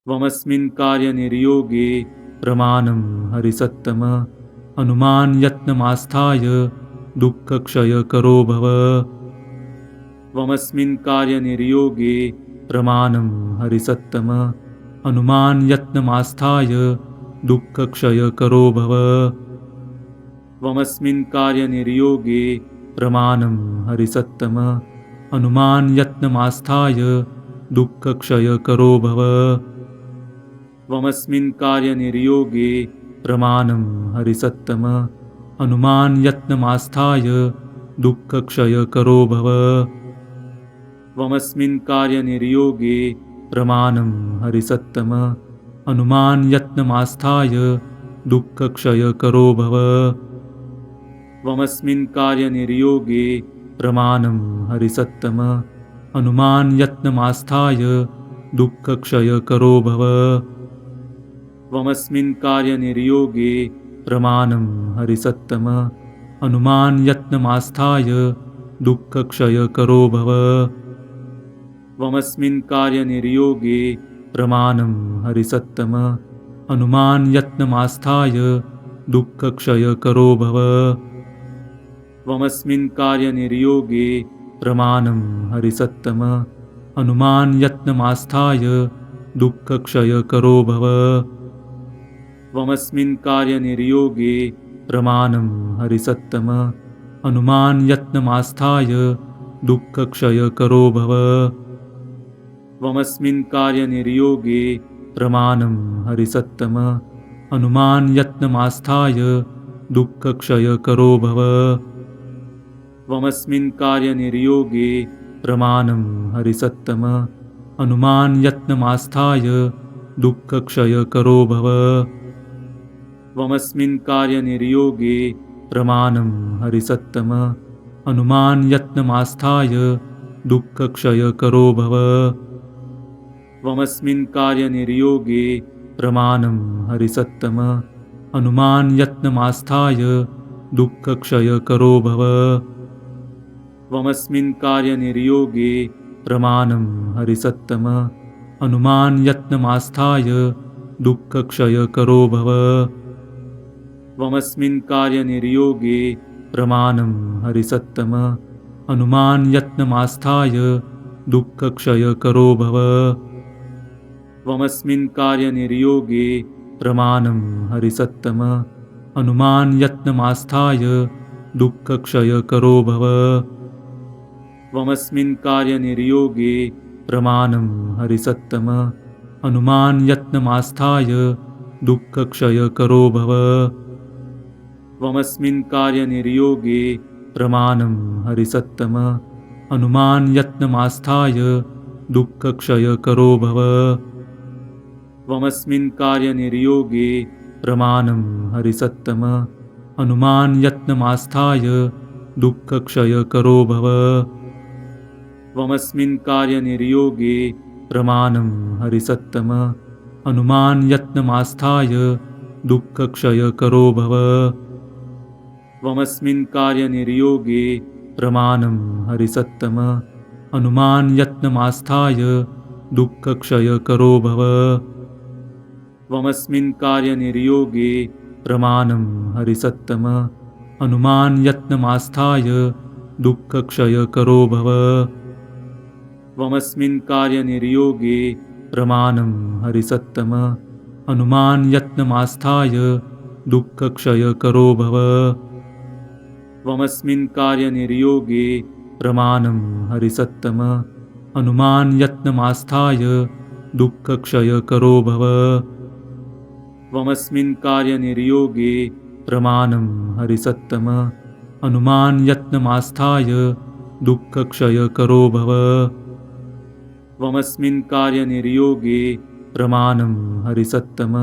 त्वमस्मिन् कार्यनिर्योगे प्रमाणं हरिसत्तम हनुमान् यत्नमास्थाय दुःखक्षयकरो भव। त्वमस्मिन् कार्यनिर्योगे प्रमाणं हरिसत्तम हनुमान् यत्नमास्थाय दुःखक्षयकरो भव। त्वमस्मिन् कार्यनिर्योगे प्रमाणं हरिसत्तम हनुमान् यत्नमास्थाय दुःखक्षयकरो भव। त्वमस्मिन् कार्यनिर्योगे प्रमाणं हरिसत्तम हनुमान् यत्नमास्थाय दुःखक्षयकरो भव। त्वमस्मिन् कार्यनिर्योगे प्रमाणं हरिसत्तम हनुमान् यत्नमास्थाय दुःखक्षयकरो भव। त्वमस्मिन् कार्यनिर्योगे प्रमाणं हरिसत्तम हनुमान् यत्नमास्थाय दुःखक्षयकरो भव। त्वमस्मिन् कार्यनिर्योगे प्रमाणं हरिसत्तम हनुमान् यत्नमास्थाय दुःखक्षयकरो भव। त्वमस्मिन् कार्यनिर्योगे प्रमाणं हरिसत्तम हनुमान् यत्नमास्थाय दुःखक्षयकरो भव। त्वमस्मिन् कार्यनिर्योगे प्रमाणं हरिसत्तम हनुमान् यत्नमास्थाय दुःखक्षयकरो भव। त्वमस्मिन् कार्यनिर्योगे प्रमाणं हरिसत्तम हनुमान् यत्नमास्थाय दुःखक्षयकरो भव। त्वमस्मिन् कार्यनिर्योगे प्रमाणं हरिसत्तम हनुमान् यत्नमास्थाय दुःखक्षयकरो भव। त्वमस्मिन् कार्यनिर्योगे प्रमाणं हरिसत्तम हनुमान् यत्नमास्थाय दुःखक्षयकरो भव। त्वमस्मिन् कार्यनिर्योगे प्रमाणं हरिसत्तम हनुमान् यत्नमास्थाय दुःखक्षयकरो भव। त्वमस्मिन् कार्यनिर्योगे प्रमाणं हरिसत्तम हनुमान् यत्नमास्थाय दुःखक्षयकरो भव। त्वमस्मिन् कार्यनिर्योगे प्रमाणं हरिसत्तम हनुमान् यत्नमास्थाय दुःखक्षयकरो भव। त्वमस्मिन् कार्यनिर्योगे प्रमाणं हरिसत्तम हनुमान् यत्नमास्थाय दुःखक्षयकरो भव। त्वमस्मिन् कार्यनिर्योगे प्रमाणं हरिसत्तम हनुमान् यत्नमास्थाय दुःखक्षयकरो भव। त्वमस्मिन् कार्यनिर्योगे प्रमाणं हरिसत्तम हनुमान् यत्नमास्थाय दुःखक्षयकरो भव। त्वमस्मिन् कार्यनिर्योगे प्रमाणं हरिसत्तम हनुमान् यत्नमास्थाय दुःखक्षयकरो भव। त्वमस्मिन् कार्यनिर्योगे प्रमाणं हरिसत्तम हनुमान् यत्नमास्थाय दुःखक्षयकरो भव। त्वमस्मिन् कार्यनिर्योगे प्रमाणं हरिसत्तम हनुमान् यत्नमास्थाय दुःखक्षयकरो भव। त्वमस्मिन् कार्यनिर्योगे प्रमाणं हरिसत्तम हनुमान् यत्नमास्थाय दुःखक्षयकरो भव। त्वमस्मिन् कार्यनिर्योगे प्रमाणं हरिसत्तम हनुमान् यत्नमास्थाय दुःखक्षयकरो भव। त्वमस्मिन् कार्यनिर्योगे प्रमाणं हरिसत्तम हनुमान् यत्नमास्थाय दुःखक्षयकरो भव। त्वमस्मिन् कार्यनिर्योगे प्रमाणं हरिसत्तम हनुमान् यत्नमास्थाय दुःखक्षयकरो भव। त्वमस्मिन् कार्यनिर्योगे प्रमाणं हरिसत्तम हनुमान् यत्नमास्थाय दुःखक्षयकरो भव। त्वमस्मिन् कार्यनिर्योगे प्रमाणं हरिसत्तम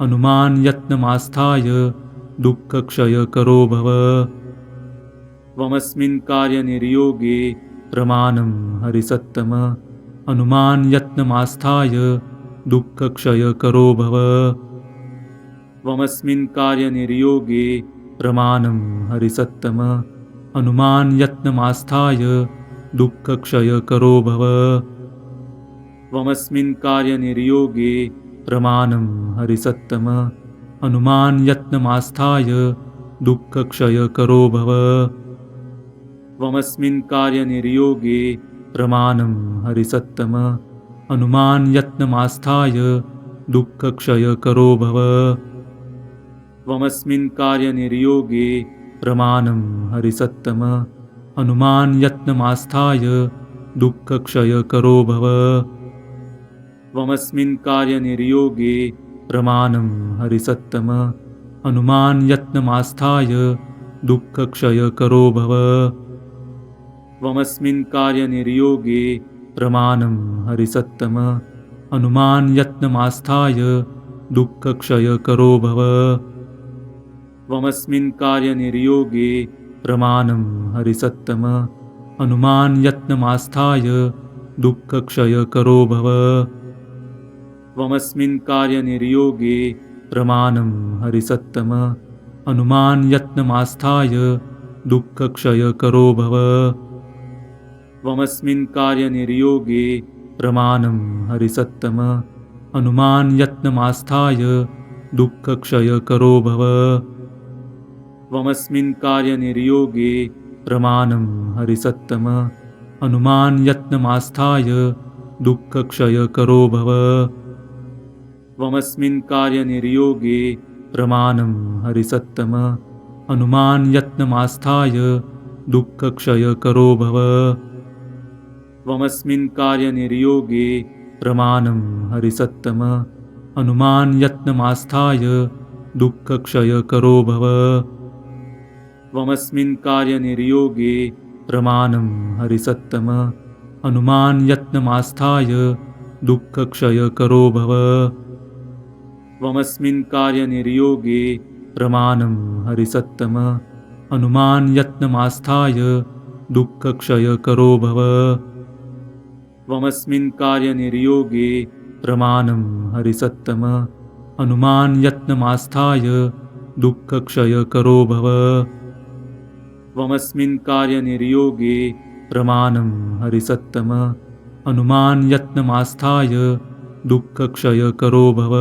हनुमान् यत्नमास्थाय दुःखक्षयकरो भव। त्वमस्मिन् कार्यनिर्योगे प्रमाणं हरिसत्तम हनुमान् यत्नमास्थाय दुःखक्षयकरो भव। त्वमस्मिन् कार्यनिर्योगे प्रमाणं हरिसत्तम हनुमान् यत्नमास्थाय दुःखक्षयकरो भव। त्वमस्मिन् कार्यनिर्योगे प्रमाणं हरिसत्तम हनुमान् यत्नमास्थाय दुःखक्षयकरो भव त्वमस्मिन् कार्यनिर्योगे प्रमाणं हरिसत्तम हनुमान् यत्नमास्थाय दुःखक्षयकरो भव त्वमस्मिन् कार्यनिर्योगे प्रमाणं हरिसत्तम हनुमान् यत्नमास्थाय दुःखक्षयकरो भव त्वमस्मिन् कार्यनिर्योगे प्रमाणं हरिसत्तम हनुमान् यत्नमास्थाय दुःखक्षयकरो भव त्वमस्मिन् कार्यनिर्योगे प्रमाणं हरिसत्तम हनुमान् यत्नमास्थाय दुःखक्षयकरो भव त्वमस्मिन् कार्यनिर्योगे प्रमाणं हरिसत्तम हनुमान् यत्नमास्थाय दुःखक्षयकरो भव त्वमस्मिन् कार्यनिर्योगे प्रमाणं हरिसत्तम हनुमान् यत्नमास्थाय दुःखक्षयकरो भव त्वमस्मिन् कार्यनिर्योगे प्रमाणं हरिसत्तम हनुमान् यत्नमास्थाय दुःखक्षयकरो भव त्वमस्मिन् कार्यनिर्योगे प्रमाणं हरिसत्तम हनुमान् यत्नमास्थाय दुःखक्षयकरो भव त्वमस्मिन् कार्यनिर्योगे प्रमाणं हरिसत्तम हनुमान् यत्नमास्थाय दुःखक्षयकरो भव त्वमस्मिन् कार्यनिर्योगे प्रमाणं हरिसत्तम हनुमान् यत्नमास्थाय दुःखक्षयकरो भव त्वमस्मिन् कार्यनिर्योगे प्रमाणं हरिसत्तम हनुमान् यत्नमास्थाय दुःखक्षयकरो भव त्वमस्मिन् कार्यनिर्योगे प्रमाणं हरिसत्तम हनुमान् यत्नमास्थाय दुःखक्षयकरो भव त्वमस्मिन् कार्यनिर्योगे प्रमाणं हरिसत्तम हनुमान् यत्नमास्थाय दुःखक्षयकरो भव त्वमस्मिन् कार्यनिर्योगे प्रमाणं हरिसत्तम हनुमान् यत्नमास्थाय दुःखक्षयकरो भव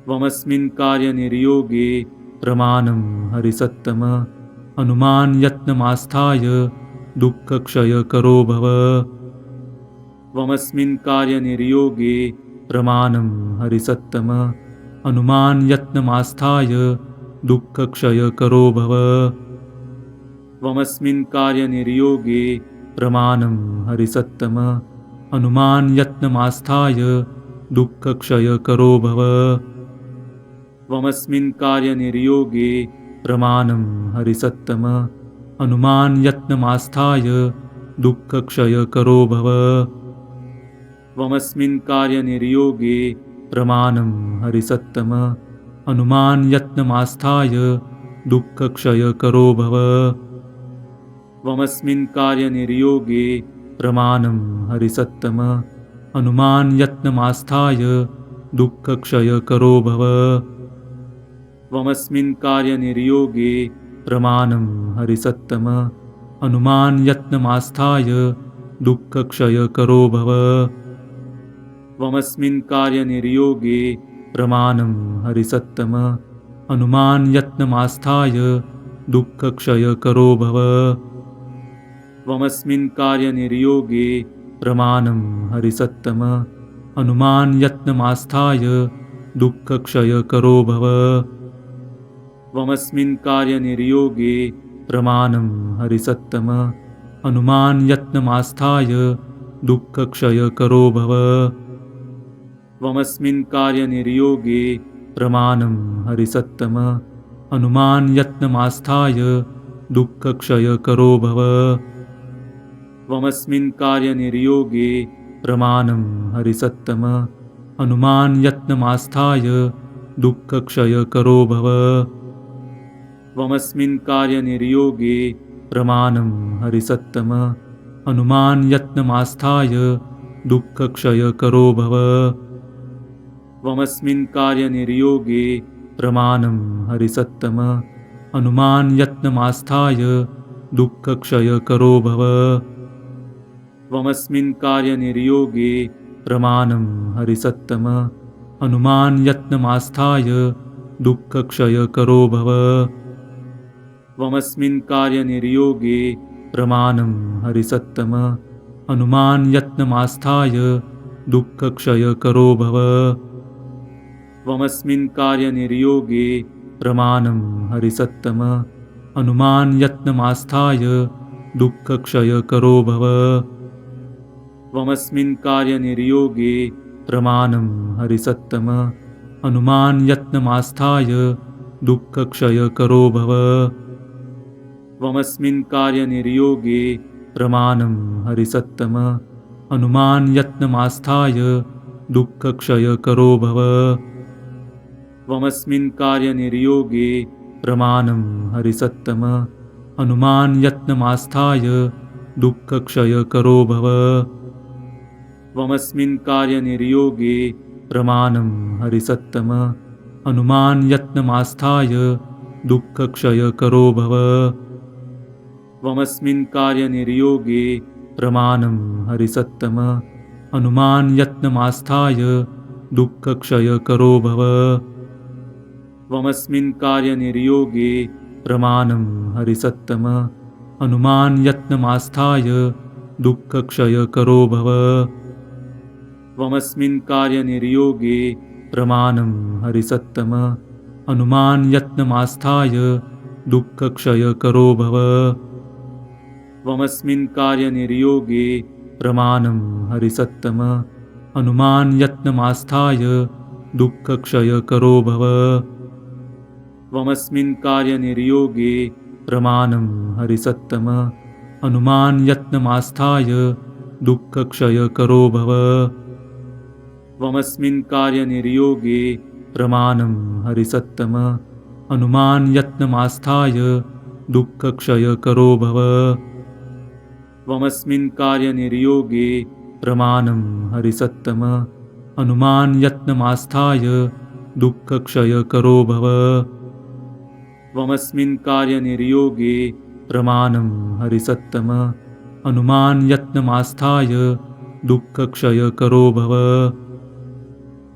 त्वमस्मिन् कार्यनिर्योगे प्रमाणं हरिसत्तम हनुमान् यत्नमास्थाय दुःखक्षयकरो भव त्वमस्मिन् कार्यनिर्योगे प्रमाणं हरिसत्तम हनुमान् यत्नमास्थाय दुःखक्षयकरो भव त्वमस्मिन् कार्यनिर्योगे प्रमाणं हरिसत्तम हनुमान् यत्नमास्थाय दुःखक्षयकरो भव त्वमस्मिन् कार्यनिर्योगे प्रमाणं हरिसत्तम हनुमान् यत्नमास्थाय दुःखक्षयकरो भव त्वमस्मिन् कार्यनिर्योगे प्रमाणं हरिसत्तम हनुमान् यत्नमास्थाय दुःखक्षयकरो भव त्वमस्मिन् कार्यनिर्योगे प्रमाणं हरिसत्तम हनुमान् यत्नमास्थाय दुःखक्षयकरो भव त्वमस्मिन् कार्यनिर्योगे प्रमाणं हरिसत्तम हनुमान् यत्नमास्थाय दुःखक्षयकरो भव त्वमस्मिन् कार्यनिर्योगे प्रमाणं हरिसत्तम हनुमान् यत्नमास्थाय दुःखक्षयकरो भव त्वमस्मिन् कार्यनिर्योगे प्रमाणं हरिसत्तम हनुमान् यत्नमास्थाय दुःखक्षयकरो भव त्वमस्मिन् कार्यनिर्योगे प्रमाणं हरिसत्तम हनुमान् यत्नमास्थाय दुःखक्षयकरो भव त्वमस्मिन् कार्यनिर्योगे प्रमाणं हरिसत्तम हनुमान् यत्नमास्थाय दुःखक्षयकरो भव त्वमस्मिन् कार्यनिर्योगे प्रमाणं हरिसत्तम हनुमान् यत्नमास्थाय दुःखक्षयकरो भव त्वमस्मिन् कार्यनिर्योगे प्रमाणं हरिसत्तम हनुमान् यत्नमास्थाय दुःखक्षयकरो भव त्वमस्मिन् कार्यनिर्योगे प्रमाणं हरिसत्तम हनुमान् यत्नमास्थाय दुःखक्षयकरो भव त्वमस्मिन् कार्यनिर्योगे प्रमाणं हरिसत्तम हनुमान् यत्नमास्थाय दुःखक्षयकरो भव त्वमस्मिन् कार्यनिर्योगे प्रमाणं हरिसत्तम हनुमान् यत्नमास्थाय दुःखक्षयकरो भव त्वमस्मिन् कार्यनिर्योगे प्रमाणं हरिसत्तम हनुमान् यत्नमास्थाय दुःखक्षयकरो भव त्वमस्मिन् कार्यनिर्योगे प्रमाणं हरिसत्तम हनुमान् यत्नमास्थाय दुःखक्षयकरो भव त्वमस्मिन् कार्यनिर्योगे प्रमाणं हरिसत्तम हनुमान् यत्नमास्थाय दुःखक्षयकरो भव त्वमस्मिन् कार्यनिर्योगे प्रमाणं हरिसत्तम हनुमान् यत्नमास्थाय दुःखक्षयकरो भव त्वमस्मिन् कार्यनिर्योगे प्रमाणं हरिसत्तम हनुमान् यत्नमास्थाय दुःखक्षयकरो भव त्वमस्मिन् कार्यनिर्योगे प्रमाणं हरिसत्तम हनुमान् यत्नमास्थाय दुःखक्षयकरो भव त्वमस्मिन् कार्यनिर्योगे प्रमाणं हरिसत्तम हनुमान् यत्नमास्थाय दुःखक्षयकरो भव त्वमस्मिन् कार्यनिर्योगे प्रमाणं हरिसत्तम हनुमान् यत्नमास्थाय दुःखक्षयकरो भव त्वमस्मिन् कार्यनिर्योगे प्रमाणं हरिसत्तम हनुमान् यत्नमास्थाय दुःखक्षयकरो भव त्वमस्मिन् कार्यनिर्योगे प्रमाणं हरिसत्तम हनुमान् यत्नमास्थाय दुःखक्षयकरो भव त्वमस्मिन् कार्यनिर्योगे प्रमाणं हरिसत्तम हनुमान् यत्नमास्थाय दुःखक्षयकरो भव त्वमस्मिन् कार्यनिर्योगे प्रमाणं हरिसत्तम हनुमान् यत्नमास्थाय दुःखक्षयकरो भव त्वमस्मिन् कार्यनिर्योगे प्रमाणं हरिसत्तम हनुमान् यत्नमास्थाय दुःखक्षयकरो भव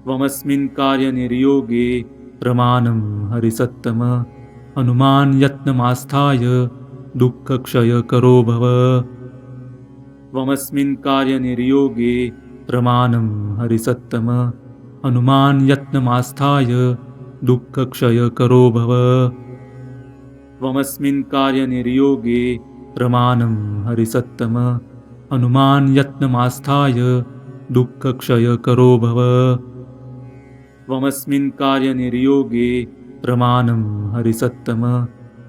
त्वमस्मिन् कार्यनिर्योगे प्रमाणं हरिसत्तम हनुमान् यत्नमास्थाय दुःखक्षयकरो भव त्वमस्मिन् कार्यनिर्योगे प्रमाणं हरिसत्तम हनुमान् यत्नमास्थाय दुःखक्षयकरो भव त्वमस्मिन् कार्यनिर्योगे प्रमाणं हरिसत्तम हनुमान् यत्नमास्थाय दुःखक्षयकरो भव त्वमस्मिन् कार्यनिर्योगे प्रमाणं हरिसत्तम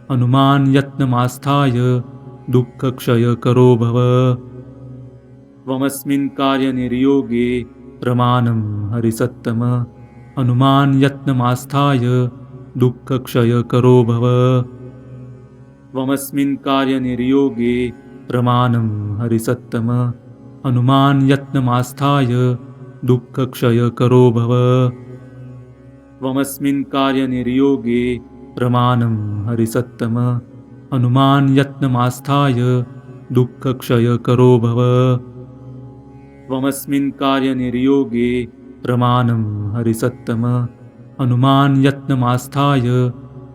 हनुमान् यत्नमास्थाय दुःखक्षयकरो भव त्वमस्मिन् कार्यनिर्योगे प्रमाणं हरिसत्तम हनुमान् यत्नमास्थाय दुःखक्षयकरो भव त्वमस्मिन् कार्यनिर्योगे प्रमाणं हरिसत्तम हनुमान् यत्नमास्थाय दुःखक्षयकरो भव त्वमस्मिन् कार्यनिर्योगे प्रमाणं हरिसत्तम हनुमान् यत्नमास्थाय दुःखक्षयकरो भव त्वमस्मिन् कार्यनिर्योगे प्रमाणं हरिसत्तम हनुमान् यत्नमास्थाय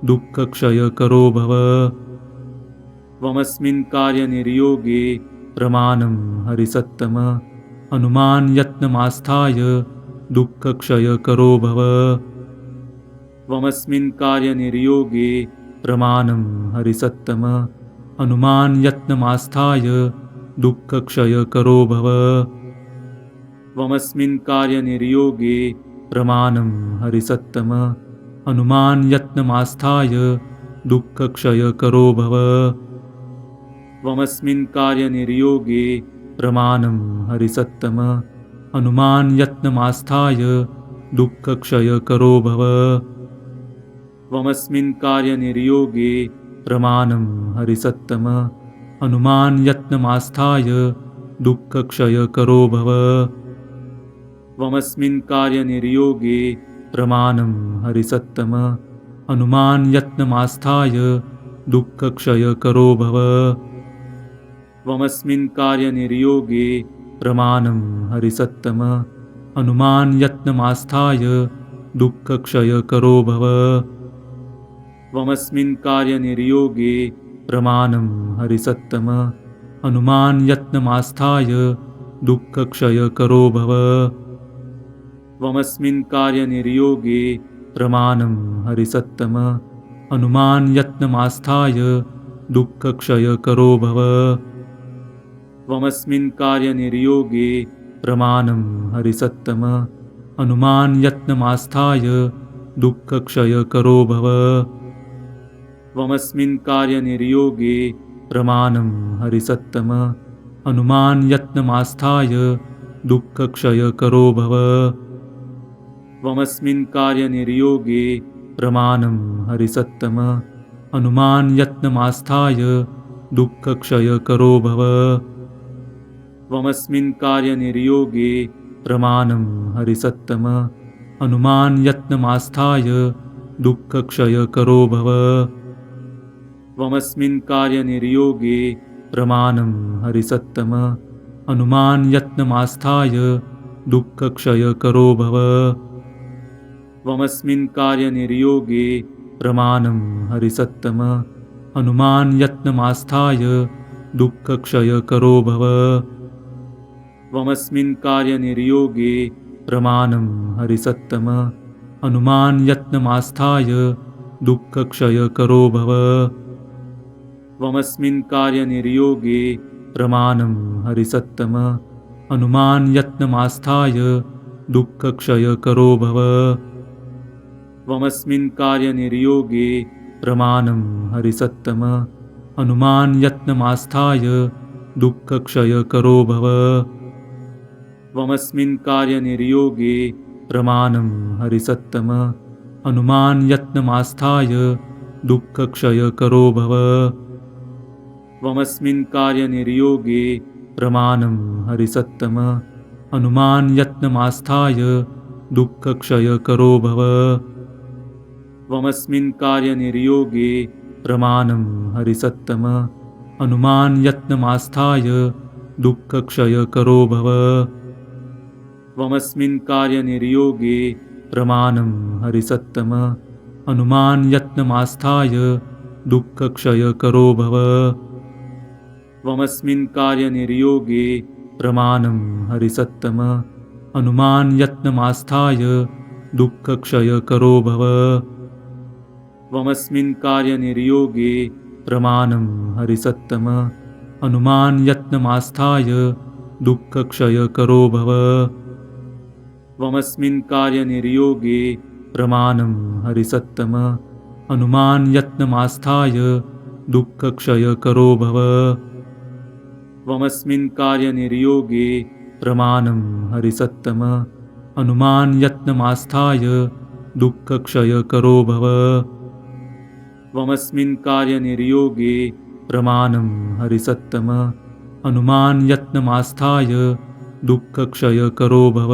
दुःखक्षयकरो भव त्वमस्मिन् कार्यनिर्योगे प्रमाणं हरिसत्तम हनुमान् यत्नमास्थाय दुःखक्षयकरो भव त्वमस्मिन् कार्यनिर्योगे प्रमाणं हरिसत्तम हनुमान् यत्नमास्थाय दुःखक्षयकरो भव त्वमस्मिन् कार्यनिर्योगे प्रमाणं हरिसत्तम हनुमान् यत्नमास्थाय दुःखक्षयकरो भव त्वमस्मिन् कार्यनिर्योगे प्रमाणं हरिसत्तम हनुमान् यत्नमास्थाय दुःखक्षयकरो भव त्वमस्मिन् कार्यनिर्योगे प्रमाणं हरिसत्तम हनुमान् यत्नमास्थाय दुःखक्षयकरो भव त्वमस्मिन् कार्यनिर्योगे प्रमाणं हरिसत्तम हनुमान् यत्नमास्थाय दुःखक्षयकरो भव त्वमस्मिन् कार्यनिर्योगे प्रमाणं हरिसत्तम हनुमान् यत्नमास्थाय दुःखक्षयकरो भव। त्वमस्मिन् कार्यनिर्योगे प्रमाणं हरिसत्तम हनुमान् यत्नमास्थाय दुःखक्षयकरो भव। त्वमस्मिन् कार्यनिर्योगे प्रमाणं हरिसत्तम हनुमान् यत्नमास्थाय दुःखक्षयकरो भव। त्वमस्मिन् कार्यनिर्योगे प्रमाणं हरिसत्तम हनुमान् यत्नमास्थाय दुःखक्षयकरो भव। त्वमस्मिन् कार्यनिर्योगे प्रमाणं हरिसत्तम हनुमान् यत्नमास्थाय दुःखक्षयकरो भव। त्वमस्मिन् कार्यनिर्योगे प्रमाणं हरिसत्तम हनुमान् यत्नमास्थाय दुःखक्षयकरो भव। त्वमस्मिन् कार्यनिर्योगे प्रमाणं हरिसत्तम हनुमान् यत्नमास्थाय दुःखक्षयकरो भव। त्वमस्मिन् कार्यनिर्योगे प्रमाणं हरिसत्तम हनुमान् यत्नमास्थाय दुःखक्षयकरो भव। त्वमस्मिन् कार्यनिर्योगे प्रमाणं हरिसत्तम हनुमान् यत्नमास्थाय दुःखक्षयकरो भव। त्वमस्मिन् कार्यनिर्योगे प्रमाणं हरिसत्तम हनुमान् यत्नमास्थाय दुःखक्षयकरो भव। त्वमस्मिन् कार्यनिर्योगे प्रमाणं हरिसत्तम हनुमान् यत्नमास्थाय दुःखक्षयकरो भव। त्वमस्मिन् कार्यनिर्योगे प्रमाणं हरिसत्तम हनुमान् यत्नमास्थाय दुःखक्षयकरो भव। त्वमस्मिन् कार्यनिर्योगे प्रमाणं हरिसत्तम हनुमान् यत्नमास्थाय दुःखक्षयकरो भव। त्वमस्मिन् कार्यनिर्योगे प्रमाणं हरिसत्तम हनुमान् यत्नमास्थाय दुःखक्षयकरो भव। त्वमस्मिन् कार्यनिर्योगे प्रमाणं हरिसत्तम हनुमान् यत्नमास्थाय दुःखक्षयकरो भव। त्वमस्मिन् कार्यनिर्योगे प्रमाणं हरिसत्तम हनुमान् यत्नमास्थाय दुःखक्षयकरो भव। त्वमस्मिन् कार्यनिर्योगे प्रमाणं हरिसत्तम हनुमान् यत्नमास्थाय दुःखक्षयकरो भव। त्वमस्मिन् कार्यनिर्योगे प्रमाणं हरिसत्तम हनुमान् यत्नमास्थाय दुःखक्षयकरो भव। त्वमस्मिन् कार्यनिर्योगे प्रमाणं हरिसत्तम हनुमान् यत्नमास्थाय दुःखक्षयकरो भव। त्वमस्मिन् कार्यनिर्योगे प्रमाणं हरिसत्तम हनुमान् यत्नमास्थाय दुःखक्षयकरो भव। त्वमस्मिन् कार्यनिर्योगे प्रमाणं हरिसत्तम हनुमान् यत्नमास्थाय दुःखक्षयकरो भव।